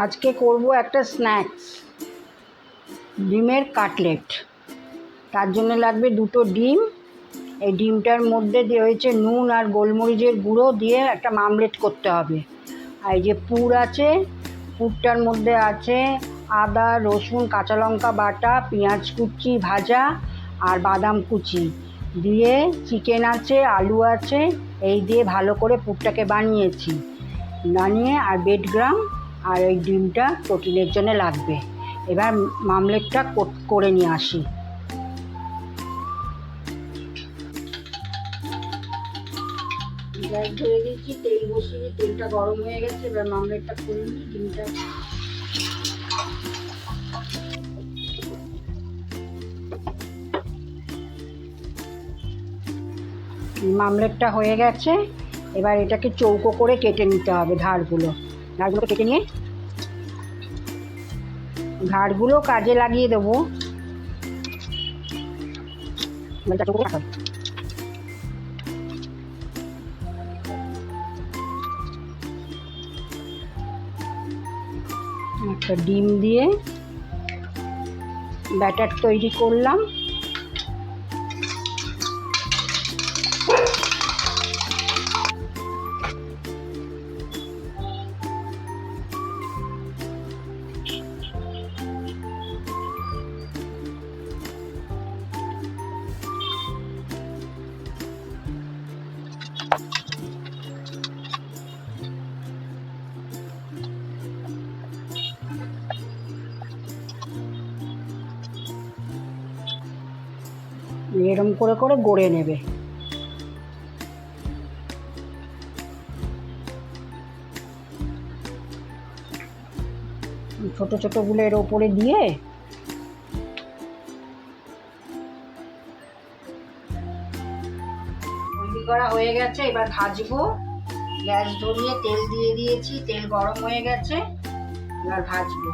আজকে করব একটা স্ন্যাক্স, ডিমের কাটলেট। তার জন্য লাগবে দুটো ডিম। এই ডিমটার মধ্যে দিয়ে হয়েছে নুন আর গোলমরিচের গুঁড়ো দিয়ে একটা মামলেট করতে হবে। আর এই যে পুর আছে, পুরটার মধ্যে আছে আদা, রসুন, কাঁচা লঙ্কা বাটা, পেঁয়াজ কুচি ভাজা আর বাদাম কুচি দিয়ে, চিকেন আছে, আলু আছে, এই দিয়ে ভালো করে পুরটাকে বানিয়েছি। আর বেডগ্রাম আর ওই ডিমটা প্রোটিনের জন্য লাগবে। এবার মামলেটটা করে নিয়ে আসি। গ্যাস ধরে দিয়েছি, তেল বসিয়ে, তেলটা গরম হয়ে গেছে। এবার মামলেটটা করে নিই। ডিমটা মামলেটটা হয়ে গেছে। এবার এটাকে চৌকো করে কেটে নিতে হবে। ধারগুলো কেটে নিয়ে ধারগুলো কাজে লাগিয়ে দেবো। একটা ডিম দিয়ে ব্যাটার তৈরি করলাম। এরম করে করে গড়ে নেবে। ছোট ছোটগুলো এর ওপরে দিয়ে তৈরি করা হয়ে গেছে। এবার ভাজবো। গ্যাস ধরিয়ে তেল দিয়ে দিয়েছি, তেল গরম হয়ে গেছে। এবার ভাজবো।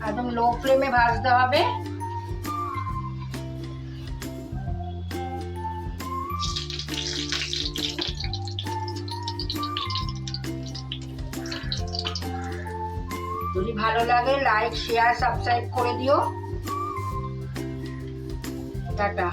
একদম লো ফ্লেমে ভাজতে হবে। যদি ভালো লাগে লাইক, শেয়ার, সাবস্ক্রাইব করে দিও। টাটা।